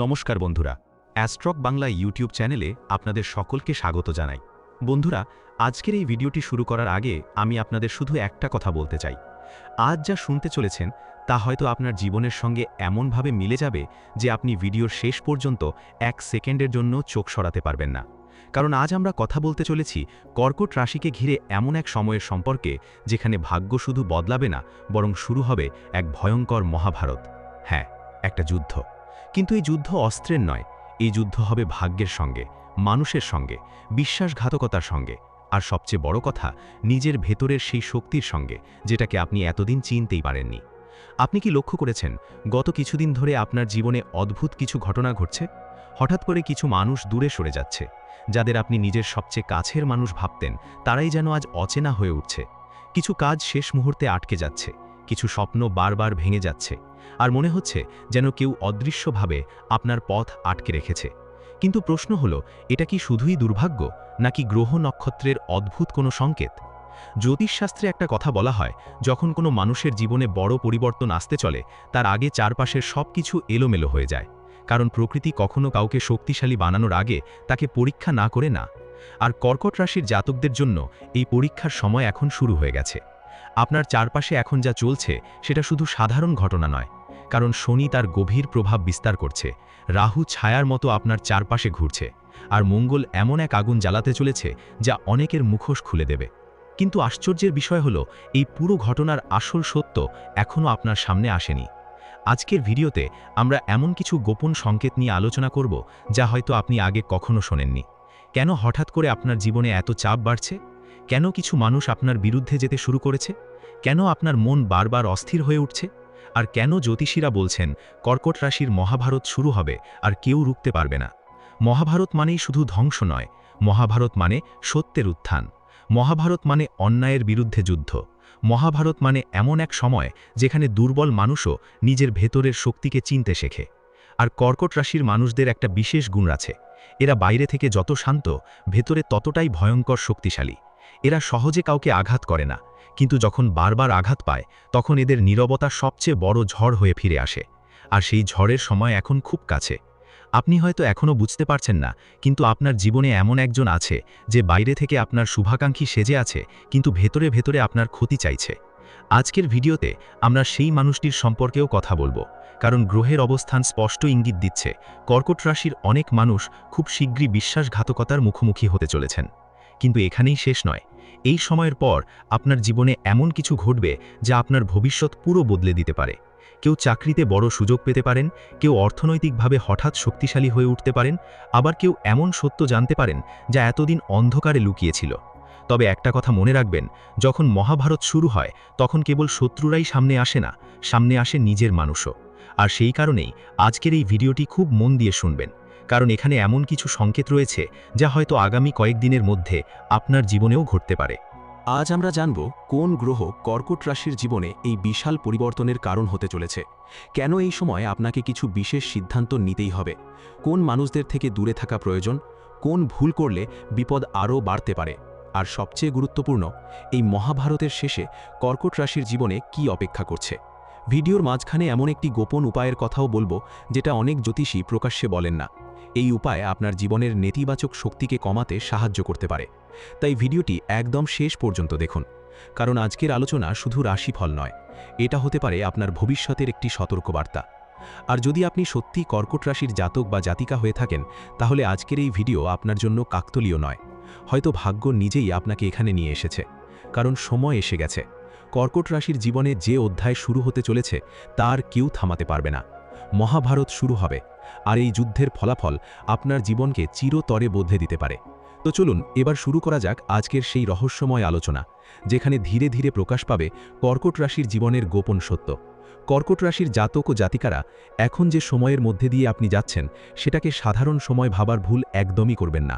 নমস্কার বন্ধুরা, অ্যাস্ট্রক বাংলা ইউটিউব চ্যানেলে আপনাদের সকলকে স্বাগত জানাই। বন্ধুরা, আজকের এই ভিডিওটি শুরু করার আগে আমি আপনাদের শুধু একটা কথা বলতে চাই। আজ যা শুনতে চলেছেন তা হয়তো আপনার জীবনের সঙ্গে এমনভাবে মিলে যাবে যে আপনি ভিডিওর শেষ পর্যন্ত 1 সেকেন্ডের জন্য চোখ সরাতে পারবেন না। কারণ আজ আমরা কথা বলতে চলেছি কর্কট রাশিকে ঘিরে এমন এক সময়ের সম্পর্কে যেখানে ভাগ্য শুধু বদলাবে না, বরং শুরু হবে এক ভয়ঙ্কর মহাভারত। হ্যাঁ, একটা যুদ্ধ। কিন্তু এই যুদ্ধ অস্ত্রের নয়, এই যুদ্ধ হবে ভাগ্যের সঙ্গে, মানুষের সঙ্গে, বিশ্বাসঘাতকতার সঙ্গে, আর সবচেয়ে বড় কথা, নিজের ভেতরের সেই শক্তির সঙ্গে, যেটাকে আপনি এতদিন চিনতেই পারেননি। আপনি কি লক্ষ্য করেছেন গত কিছুদিন ধরে আপনার জীবনে অদ্ভুত কিছু ঘটনা ঘটছে? হঠাৎ করে কিছু মানুষ দূরে সরে যাচ্ছে, যাদের আপনি নিজের সবচেয়ে কাছের মানুষ ভাবতেন, তারাই যেন আজ অচেনা হয়ে উঠছে। কিছু কাজ শেষ মুহূর্তে আটকে যাচ্ছে, কিছু স্বপ্ন বারবার ভেঙে যাচ্ছে, আর মনে হচ্ছে যেন কেউ অদৃশ্যভাবে আপনার পথ আটকে রেখেছে। কিন্তু প্রশ্ন হলো, এটা কি শুধুই দুর্ভাগ্য, নাকি গ্রহ নক্ষত্রের অদ্ভুত কোনো সংকেত? জ্যোতিষশাস্ত্রে একটা কথা বলা হয়, যখন কোনো মানুষের জীবনে বড় পরিবর্তন আসতে চলে, তার আগে চারপাশের সব কিছু এলোমেলো হয়ে যায়। কারণ প্রকৃতি কখনো কাউকে শক্তিশালী বানানোর আগে তাকে পরীক্ষা না করে না। আর কর্কট রাশির জাতকদের জন্য এই পরীক্ষার সময় এখন শুরু হয়ে গেছে। আপনার চারপাশে এখন যা চলছে সেটা শুধু সাধারণ ঘটনা নয়, কারণ শনি তার গভীর প্রভাব বিস্তার করছে, রাহু ছায়ার মতো আপনার চারপাশে ঘুরছে, আর মঙ্গল এমন এক আগুন জ্বালাতে চলেছে যা অনেকের মুখোশ খুলে দেবে। কিন্তু আশ্চর্যের বিষয় হলো, এই পুরো ঘটনার আসল সত্য এখনও আপনার সামনে আসেনি। আজকের ভিডিওতে আমরা এমন কিছু গোপন সংকেত নিয়ে আলোচনা করব যা হয়তো আপনি আগে কখনো শোনেননি। কেন হঠাৎ করে আপনার জীবনে এত চাপ বাড়ছে? কেন কিছু মানুষ আপনার বিরুদ্ধে যেতে শুরু করেছে? কেন আপনার মন বারবার অস্থির হয়ে উঠছে? আর কেন জ্যোতিষীরা বলছেন কর্কট রাশির মহাভারত শুরু হবে আর কেউ রুখতে পারবে না? মহাভারত মানেই শুধু ধ্বংস নয়, মহাভারত মানে সত্যের উত্থান। মহাভারত মানে অন্যায়ের বিরুদ্ধে যুদ্ধ। মহাভারত মানে এমন এক সময় যেখানে দুর্বল মানুষও নিজের ভেতরের শক্তিকে চিনতে শেখে। আর কর্কট রাশির মানুষদের একটা বিশেষ গুণ আছে, এরা বাইরে থেকে যত শান্ত, ভেতরে ততটাই ভয়ঙ্কর শক্তিশালী। এরা সহজে কাউকে আঘাত করে না, কিন্তু যখন বারবার আঘাত পায় তখন এদের নীরবতা সবচেয়ে বড় ঝড় হয়ে ফিরে আসে। আর সেই ঝড়ের সময় এখন খুব কাছে। আপনি হয়তো এখনও বুঝতে পারছেন না, কিন্তু আপনার জীবনে এমন একজন আছে যে বাইরে থেকে আপনার শুভাকাঙ্ক্ষী সেজে আছে, কিন্তু ভেতরে ভেতরে আপনার ক্ষতি চাইছে। আজকের ভিডিওতে আমরা সেই মানুষটির সম্পর্কেও কথা বলবো, কারণ গ্রহের অবস্থান স্পষ্ট ইঙ্গিত দিচ্ছে কর্কট রাশির অনেক মানুষ খুব শীঘ্রই বিশ্বাসঘাতকতার মুখোমুখি হতে চলেছেন। কিন্তু এখানেই শেষ নয়, এই সময়ের পর আপনার জীবনে এমন কিছু ঘটবে যা আপনার ভবিষ্যৎ পুরো বদলে দিতে পারে। কেউ চাকরিতে বড় সুযোগ পেতে পারেন, কেউ অর্থনৈতিকভাবে হঠাৎ শক্তিশালী হয়ে উঠতে পারেন, আবার কেউ এমন সত্য জানতে পারেন যা এতদিন অন্ধকারে লুকিয়েছিল। তবে একটা কথা মনে রাখবেন, যখন মহাভারত শুরু হয় তখন কেবল শত্রুরাই সামনে আসে না, সামনে আসে নিজের মানুষও। আর সেই কারণেই আজকের এই ভিডিওটি খুব মন দিয়ে শুনবেন, কারণ এখানে এমন কিছু সংকেত রয়েছে যা হয়তো আগামী কয়েকদিনের মধ্যে আপনার জীবনেও ঘটতে পারে। আজ আমরা জানব কোন গ্রহ কর্কট রাশির জীবনে এই বিশাল পরিবর্তনের কারণ হতে চলেছে, কেন এই সময় আপনাকে কিছু বিশেষ সিদ্ধান্ত নিতেই হবে, কোন মানুষদের থেকে দূরে থাকা প্রয়োজন, কোন ভুল করলে বিপদ আরও বাড়তে পারে, আর সবচেয়ে গুরুত্বপূর্ণ, এই মহাভারতের শেষে কর্কট রাশির জীবনে কি অপেক্ষা করছে। ভিডিওর মাঝখানে এমন একটি গোপন উপায়ের কথাও বলবো যেটা অনেক জ্যোতিষী প্রকাশ্যে বলেন না। এই উপায় আপনার জীবনের নেতিবাচক শক্তিকে কমাতে সাহায্য করতে পারে। তাই ভিডিওটি একদম শেষ পর্যন্ত দেখুন, কারণ আজকের আলোচনা শুধু রাশিফল নয়, এটা হতে পারে আপনার ভবিষ্যতের একটি সতর্কবার্তা। আর যদি আপনি সত্যি কর্কট রাশির জাতক বা জাতিকা হয়ে থাকেন, তাহলে আজকের এই ভিডিও আপনার জন্য কাকতালীয় নয়, হয়তো ভাগ্য নিজেই আপনাকে এখানে নিয়ে এসেছে। কারণ সময় এসে গেছে, কর্কট রাশির জীবনে যে অধ্যায় শুরু হতে চলেছে তার কেউ থামাতে পারবে না। মহাভারত শুরু হবে, আর এই যুদ্ধের ফলাফল আপনার জীবনকে চিরতরে বদলে দিতে পারে। তো চলুন এবার শুরু করা যাক আজকের সেই রহস্যময় আলোচনা, যেখানে ধীরে ধীরে প্রকাশ পাবে কর্কট রাশির জীবনের গোপন সত্য। কর্কট রাশির জাতক ও জাতিকারা, এখন যে সময়ের মধ্যে দিয়ে আপনি যাচ্ছেন সেটাকে সাধারণ সময় ভাবার ভুল একদমই করবেন না,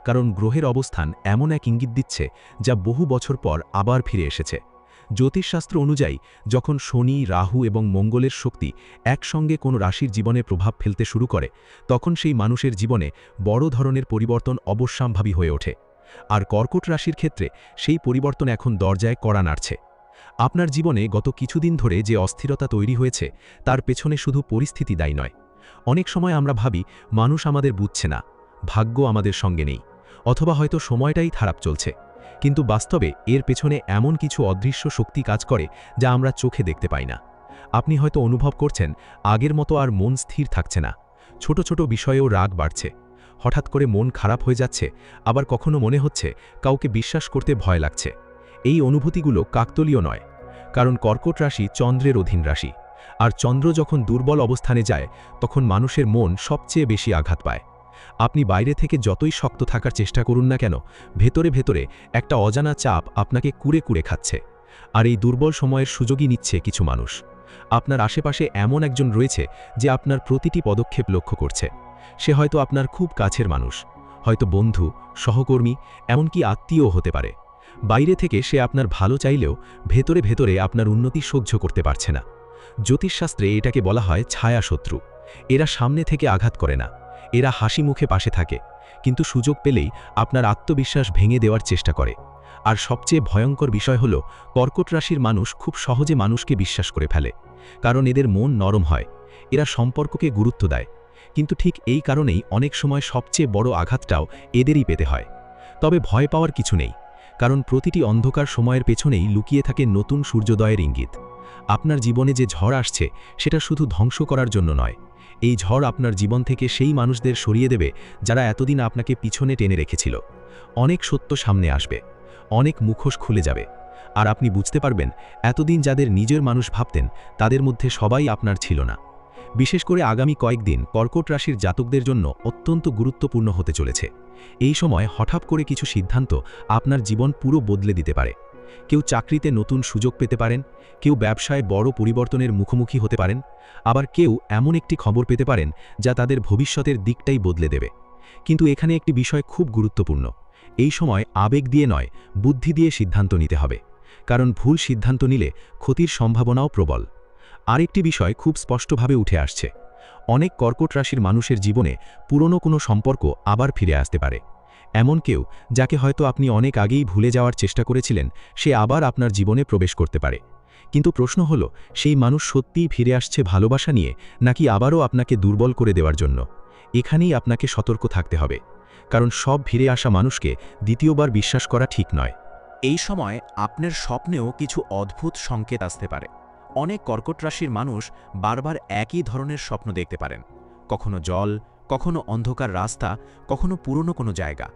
কারণ গ্রহের অবস্থান এমন এক ইঙ্গিত দিচ্ছে যা বহু বছর পর আবার ফিরে এসেছে। জ্যোতিষশাস্ত্র অনুযায়ী যখন শনি, রাহু এবং মঙ্গলের শক্তি একসঙ্গে কোনো রাশির জীবনে প্রভাব ফেলতে শুরু করে, তখন সেই মানুষের জীবনে বড় ধরনের পরিবর্তন অবশ্যম্ভাবী হয়ে ওঠে। আর কর্কট রাশির ক্ষেত্রে সেই পরিবর্তন এখন দরজায় কড়া নাড়ছে। আপনার জীবনে গত কিছুদিন ধরে যে অস্থিরতা তৈরি হয়েছে তার পেছনে শুধু পরিস্থিতি দায়ী নয়, অনেক সময় আমরা ভাবি মানুষ আমাদের বুঝছে না, ভাগ্য আমাদের সঙ্গে নেই, অথবা হয়তো সময়টাই খারাপ চলছে। কিন্তু বাস্তবে এর পেছনে এমন কিছু অদৃশ্য শক্তি কাজ করে যা আমরা চোখে দেখতে পাই না। আপনি হয়তো অনুভব করছেন আগের মতো আর মন স্থির থাকছে না, ছোট ছোট বিষয়েও রাগ বাড়ছে, হঠাৎ করে মন খারাপ হয়ে যাচ্ছে, আবার কখনো মনে হচ্ছে কাউকে বিশ্বাস করতে ভয় লাগছে। এই অনুভূতিগুলো কাকতলীয় নয়, কারণ কর্কট রাশি চন্দ্রের অধীন রাশি, আর চন্দ্র যখন দুর্বল অবস্থানে যায় তখন মানুষের মন সবচেয়ে বেশি আঘাত পায়। আপনি বাইরে থেকে যতই শক্ত থাকার চেষ্টা করুন না কেন, ভেতরে ভেতরে একটা অজানা চাপ আপনাকে কুরে কুরে খাচ্ছে। আর এই দুর্বল সময়ের সুযোগই নিচ্ছে কিছু মানুষ। আপনার আশেপাশে এমন একজন রয়েছে যে আপনার প্রতিটি পদক্ষেপ লক্ষ্য করছে। সে হয়তো আপনার খুব কাছের মানুষ, হয়তো বন্ধু, সহকর্মী, এমনকি আত্মীয়ও হতে পারে। বাইরে থেকে সে আপনার ভালো চাইলেও ভেতরে ভেতরে আপনার উন্নতি সহ্য করতে পারছে না। জ্যোতিষশাস্ত্রে এটাকে বলা হয় ছায়া শত্রু। এরা সামনে থেকে আঘাত করে না, এরা হাসি মুখে পাশে থাকে, কিন্তু সুযোগ পেলেই আপনার আত্মবিশ্বাস ভেঙে দেওয়ার চেষ্টা করে। আর সবচেয়ে ভয়ঙ্কর বিষয় হল কর্কট রাশির মানুষ খুব সহজে মানুষকে বিশ্বাস করে ফেলে, কারণ এদের মন নরম হয়, এরা সম্পর্ককে গুরুত্ব দেয়। কিন্তু ঠিক এই কারণেই অনেক সময় সবচেয়ে বড় আঘাতটাও এদেরই পেতে হয়। তবে ভয় পাওয়ার কিছু নেই, কারণ প্রতিটি অন্ধকার সময়ের পেছনেই লুকিয়ে থাকে নতুন সূর্যোদয়ের ইঙ্গিত। আপনার জীবনে যে ঝড় আসছে সেটা শুধু ধ্বংস করার জন্য নয়, এই ঝড় আপনার জীবন থেকে সেই মানুষদের সরিয়ে দেবে যারা এতদিন আপনাকে পিছনে টেনে রেখেছিল। অনেক সত্য সামনে আসবে, অনেক মুখোশ খুলে যাবে, আর আপনি বুঝতে পারবেন এতদিন যাদের নিজের মানুষ ভাবতেন তাদের মধ্যে সবাই আপনার ছিল না। বিশেষ করে আগামী কয়েকদিন কর্কট রাশির জাতকদের জন্য অত্যন্ত গুরুত্বপূর্ণ হতে চলেছে। এই সময় হঠাৎ করে কিছু সিদ্ধান্ত আপনার জীবন পুরো বদলে দিতে পারে। কেউ চাকরিতে নতুন সুযোগ পেতে পারেন, কেউ ব্যবসায় বড় পরিবর্তনের মুখোমুখি হতে পারেন, আবার কেউ এমন একটি খবর পেতে পারেন যা তাদের ভবিষ্যতের দিকটাই বদলে দেবে। কিন্তু এখানে একটি বিষয় খুব গুরুত্বপূর্ণ, এই সময় আবেগ দিয়ে নয়, বুদ্ধি দিয়ে সিদ্ধান্ত নিতে হবে, কারণ ভুল সিদ্ধান্ত নিলে ক্ষতির সম্ভাবনাও প্রবল। আরেকটি বিষয় খুব স্পষ্টভাবে উঠে আসছে, অনেক কর্কট রাশির মানুষের জীবনে পুরনো কোনো সম্পর্ক আবার ফিরে আসতে পারে। এমন কেউ যাকে হয়তো আপনি অনেক আগেই ভুলে যাওয়ার চেষ্টা করেছিলেন, সে আবার আপনার জীবনে প্রবেশ করতে পারে। কিন্তু প্রশ্ন হলো, সেই মানুষ সত্যিই ফিরে আসছে ভালোবাসা নিয়ে, নাকি আবারও আপনাকে দুর্বল করে দেওয়ার জন্য? এখানেই আপনাকে সতর্ক থাকতে হবে, কারণ সব ফিরে আসা মানুষকে দ্বিতীয়বার বিশ্বাস করা ঠিক নয়। এই সময় আপনার স্বপ্নেও কিছু অদ্ভুত সংকেত আসতে পারে। অনেক কর্কট রাশির মানুষ বারবার একই ধরনের স্বপ্ন দেখতে পারেন, কখনো জল, কখনো অন্ধকার রাস্তা, কখনো পুরনো কোনো জায়গা।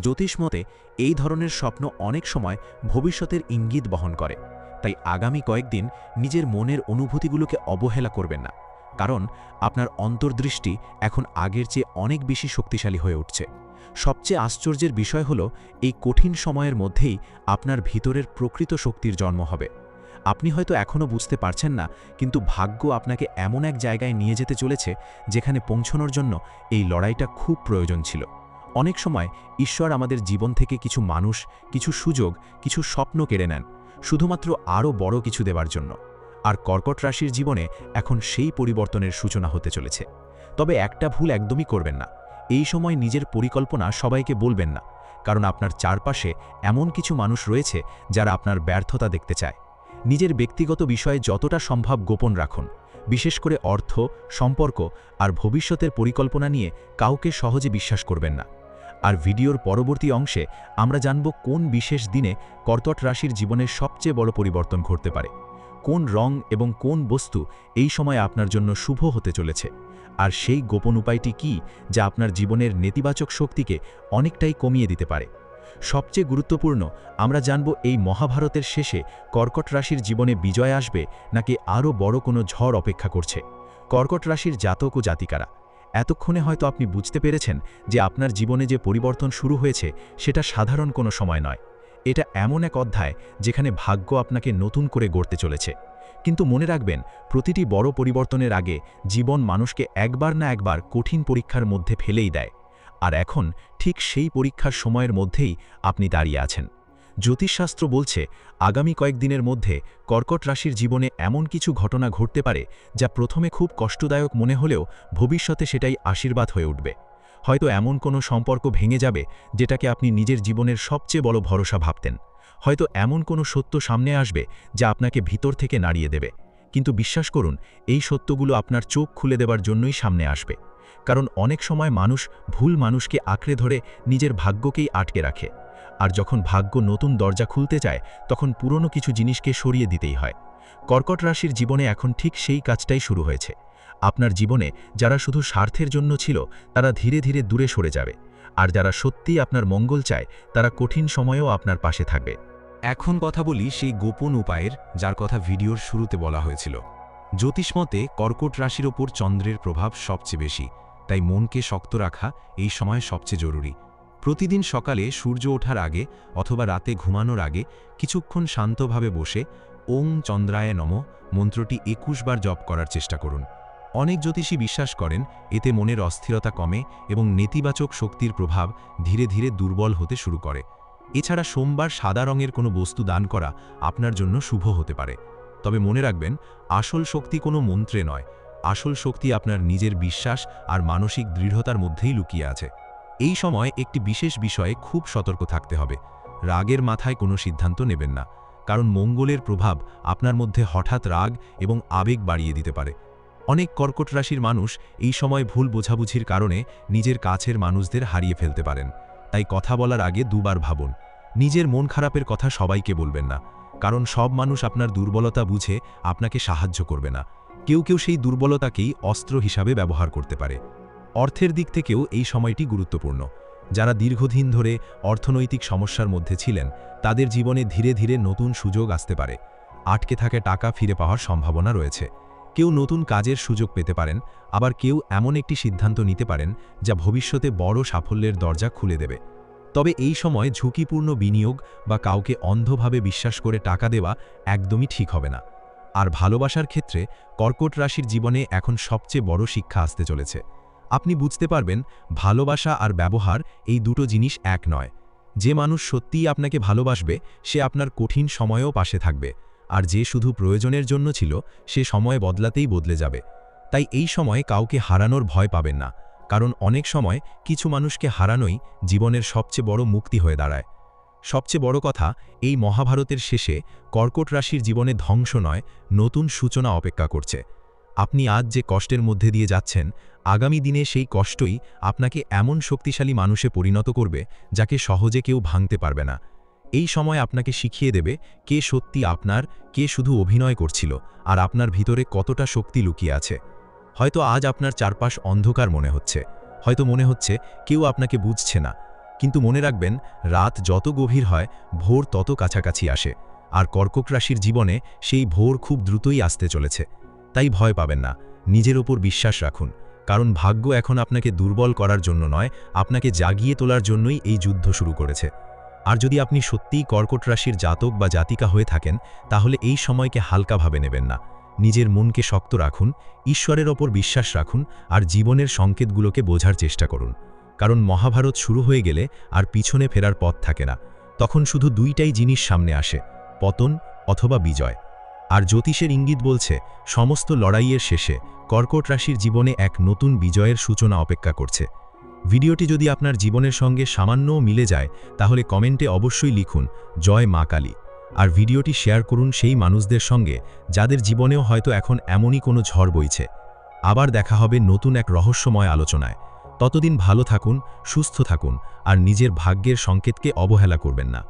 জ্যোতিষ মতে এই ধরনের স্বপ্ন অনেক সময় ভবিষ্যতের ইঙ্গিত বহন করে। তাই আগামী কয়েকদিন নিজের মনের অনুভূতিগুলোকে অবহেলা করবেন না, কারণ আপনার অন্তর্দৃষ্টি এখন আগের চেয়ে অনেক বেশি শক্তিশালী হয়ে উঠছে। সবচেয়ে আশ্চর্যের বিষয় হলো, এই কঠিন সময়ের মধ্যেই আপনার ভিতরের প্রকৃত শক্তির জন্ম হবে। আপনি হয়তো এখনও বুঝতে পারছেন না, কিন্তু ভাগ্য আপনাকে এমন এক জায়গায় নিয়ে যেতে চলেছে যেখানে পৌঁছানোর জন্য এই লড়াইটা খুব প্রয়োজন ছিল। অনেক সময় ঈশ্বর আমাদের জীবন থেকে কিছু মানুষ, কিছু সুযোগ, কিছু স্বপ্ন কেড়ে নেন, শুধুমাত্র আরও বড় কিছু দেওয়ার জন্য। আর কর্কট রাশির জীবনে এখন সেই পরিবর্তনের সূচনা হতে চলেছে। তবে একটা ভুল একদমই করবেন না, এই সময় নিজের পরিকল্পনা সবাইকে বলবেন না, কারণ আপনার চারপাশে এমন কিছু মানুষ রয়েছে যারা আপনার ব্যর্থতা দেখতে চায়। নিজের ব্যক্তিগত বিষয়ে যতটা সম্ভব গোপন রাখুন, বিশেষ করে অর্থ, সম্পর্ক আর ভবিষ্যতের পরিকল্পনা নিয়ে কাউকে সহজে বিশ্বাস করবেন না। আর ভিডিওর পরবর্তী অংশে আমরা জানব কোন বিশেষ দিনে কর্কট রাশির জীবনের সবচেয়ে বড় পরিবর্তন ঘটতে পারে, কোন রং এবং কোন বস্তু এই সময় আপনার জন্য শুভ হতে চলেছে, আর সেই গোপন উপায়টি কি যা আপনার জীবনের নেতিবাচক শক্তিকে অনেকটাই কমিয়ে দিতে পারে। সবচেয়ে গুরুত্বপূর্ণ, আমরা জানব এই মহাভারতের শেষে কর্কট রাশির জীবনে বিজয় আসবে নাকি আরও বড় কোনো ঝড় অপেক্ষা করছে। কর্কট রাশির জাতক ও জাতিকারা, এতক্ষণে হয়তো আপনি বুঝতে পেরেছেন যে আপনার জীবনে যে পরিবর্তন শুরু হয়েছে সেটা সাধারণ কোনো সময় নয়, এটা এমন এক অধ্যায় যেখানে ভাগ্য আপনাকে নতুন করে গড়তে চলেছে। কিন্তু মনে রাখবেন, প্রতিটি বড় পরিবর্তনের আগে জীবন মানুষকে একবার না একবার কঠিন পরীক্ষার মধ্যে ফেলেই দেয়, আর এখন ঠিক সেই পরীক্ষার সময়ের মধ্যেই আপনি দাঁড়িয়ে আছেন। জ্যোতিষশাস্ত্র বলছে, আগামী কয়েকদিনের মধ্যে কর্কট রাশির জীবনে এমন কিছু ঘটনা ঘটতে পারে যা প্রথমে খুব কষ্টদায়ক মনে হলেও ভবিষ্যতে সেটাই আশীর্বাদ হয়ে উঠবে। হয়তো এমন কোনো সম্পর্ক ভেঙে যাবে যেটাকে আপনি নিজের জীবনের সবচেয়ে বড় ভরসা ভাবতেন। হয়তো এমন কোনো সত্য সামনে আসবে যা আপনাকে ভিতর থেকে নাড়িয়ে দেবে। কিন্তু বিশ্বাস করুন, এই সত্যগুলো আপনার চোখ খুলে দেবার জন্যই সামনে আসবে। কারণ অনেক সময় মানুষ ভুল মানুষকে আঁকড়ে ধরে নিজের ভাগ্যকেই আটকে রাখে, আর যখন ভাগ্য নতুন দরজা খুলতে চায় তখন পুরনো কিছু জিনিসকে সরিয়ে দিতেই হয়। কর্কট রাশির জীবনে এখন ঠিক সেই কাজটাই শুরু হয়েছে। আপনার জীবনে যারা শুধু স্বার্থের জন্য ছিল তারা ধীরে ধীরে দূরে সরে যাবে, আর যারা সত্যিই আপনার মঙ্গল চায় তারা কঠিন সময়েও আপনার পাশে থাকবে। এখন কথা বলি সেই গোপন উপায়ের, যার কথা ভিডিওর শুরুতে বলা হয়েছিল। জ্যোতিষমতে কর্কট রাশির ওপর চন্দ্রের প্রভাব সবচেয়ে বেশি, তাই মনকে শক্ত রাখা এই সময় সবচেয়ে জরুরি। প্রতিদিন সকালে সূর্য ওঠার আগে অথবা রাতে ঘুমানোর আগে কিছুক্ষণ শান্তভাবে বসে ওং চন্দ্রায় নমঃ মন্ত্রটি ২১ বার জপ করার চেষ্টা করুন। অনেক জ্যোতিষী বিশ্বাস করেন এতে মনের অস্থিরতা কমে এবং নেতিবাচক শক্তির প্রভাব ধীরে ধীরে দুর্বল হতে শুরু করে। এছাড়া সোমবার সাদা রঙের কোনো বস্তু দান করা আপনার জন্য শুভ হতে পারে। তবে মনে রাখবেন, আসল শক্তি কোনো মন্ত্রে নয়, আসল শক্তি আপনার নিজের বিশ্বাস আর মানসিক দৃঢ়তার মধ্যেই লুকিয়ে আছে। এই সময় একটি বিশেষ বিষয়ে খুব সতর্ক থাকতে হবে। রাগের মাথায় কোনো সিদ্ধান্ত নেবেন না, কারণ মঙ্গলের প্রভাব আপনার মধ্যে হঠাৎ রাগ এবং আবেগ বাড়িয়ে দিতে পারে। অনেক কর্কট রাশির মানুষ এই সময় ভুল বোঝাবুঝির কারণে নিজের কাছের মানুষদের হারিয়ে ফেলতে পারেন। তাই কথা বলার আগে দুবার ভাবুন। নিজের মন খারাপের কথা সবাইকে বলবেন না, কারণ সব মানুষ আপনার দুর্বলতা বুঝে আপনাকে সাহায্য করবে না। কেউ কেউ সেই দুর্বলতাকেই অস্ত্র হিসাবে ব্যবহার করতে পারে। অর্থের দিক থেকেও এই সময়টি গুরুত্বপূর্ণ। যারা দীর্ঘদিন ধরে অর্থনৈতিক সমস্যার মধ্যে ছিলেন তাদের জীবনে ধীরে ধীরে নতুন সুযোগ আসতে পারে। আটকে থাকা টাকা ফিরে পাওয়ার সম্ভাবনা রয়েছে। কেউ নতুন কাজের সুযোগ পেতে পারেন, আবার কেউ এমন একটি সিদ্ধান্ত নিতে পারেন যা ভবিষ্যতে বড় সাফল্যের দরজা খুলে দেবে। তবে এই সময় ঝুঁকিপূর্ণ বিনিয়োগ বা কাউকে অন্ধভাবে বিশ্বাস করে টাকা দেওয়া একদমই ঠিক হবে না। আর ভালোবাসার ক্ষেত্রে কর্কট রাশির জীবনে এখন সবচেয়ে বড় শিক্ষা আসতে চলেছে। আপনি বুঝতে পারবেন ভালোবাসা আর ব্যবহার এই দুটো জিনিস এক নয়। যে মানুষ সত্যিই আপনাকে ভালোবাসবে সে আপনার কঠিন সময়েও পাশে থাকবে, আর যে শুধু প্রয়োজনের জন্য ছিল সে সময় বদলাতেই বদলে যাবে। তাই এই সময় কাউকে হারানোর ভয় পাবেন না, কারণ অনেক সময় কিছু মানুষকে হারানোই জীবনের সবচেয়ে বড় মুক্তি হয়ে দাঁড়ায়। সবচেয়ে বড় কথা, এই মহাভারতের শেষে কর্কট রাশির জীবনে ধ্বংস নয়, নতুন সূচনা অপেক্ষা করছে। আপনি আজ যে কষ্টের মধ্যে দিয়ে যাচ্ছেন, আগামী দিনে সেই কষ্টই আপনাকে এমন শক্তিশালী মানুষে পরিণত করবে যাকে সহজে কেউ ভাঙতে পারবে না। এই সময় আপনাকে শিখিয়ে দেবে কে সত্যি আপনার, কে শুধু অভিনয় করছিল, আর আপনার ভিতরে কতটা শক্তি লুকিয়ে আছে। হয়তো আজ আপনার চারপাশ অন্ধকার মনে হচ্ছে, হয়তো মনে হচ্ছে কেউ আপনাকে বুঝছে না, কিন্তু মনে রাখবেন, রাত যত গভীর হয় ভোর তত কাছাকাছি আসে, আর কর্কট রাশির জীবনে সেই ভোর খুব দ্রুতই আসতে চলেছে। তাই ভয় পাবেন না, নিজের ওপর বিশ্বাস রাখুন, কারণ ভাগ্য এখন আপনাকে দুর্বল করার জন্য নয়, আপনাকে জাগিয়ে তোলার জন্যই এই যুদ্ধ শুরু করেছে। আর যদি আপনি সত্যিই কর্কট রাশির জাতক বা জাতিকা হয়ে থাকেন, তাহলে এই সময়কে হালকাভাবে নেবেন না। নিজের মনকে শক্ত রাখুন, ঈশ্বরের ওপর বিশ্বাস রাখুন, আর জীবনের সংকেতগুলোকে বোঝার চেষ্টা করুন। কারণ মহাভারত শুরু হয়ে গেলে আর পিছনে ফেরার পথ থাকে না। তখন শুধু দুইটাই জিনিস সামনে আসে, পতন অথবা বিজয়। আর জ্যোতিষের ইঙ্গিত বলছে, সমস্ত লড়াইয়ের শেষে কর্কট রাশির জীবনে এক নতুন বিজয়ের সূচনা অপেক্ষা করছে। ভিডিওটি যদি আপনার জীবনের সঙ্গে সামান্যও মিলে যায়, তাহলে কমেন্টে অবশ্যই লিখুন জয় মা কালী। আর ভিডিওটি শেয়ার করুন সেই মানুষদের সঙ্গে যাদের জীবনেও হয়তো এখন এমনই কোনো ঝড় বইছে। আবার দেখা হবে নতুন এক রহস্যময় আলোচনায়। ততদিন ভালো থাকুন, সুস্থ থাকুন, আর নিজের ভাগ্যের সংকেতকে অবহেলা করবেন না।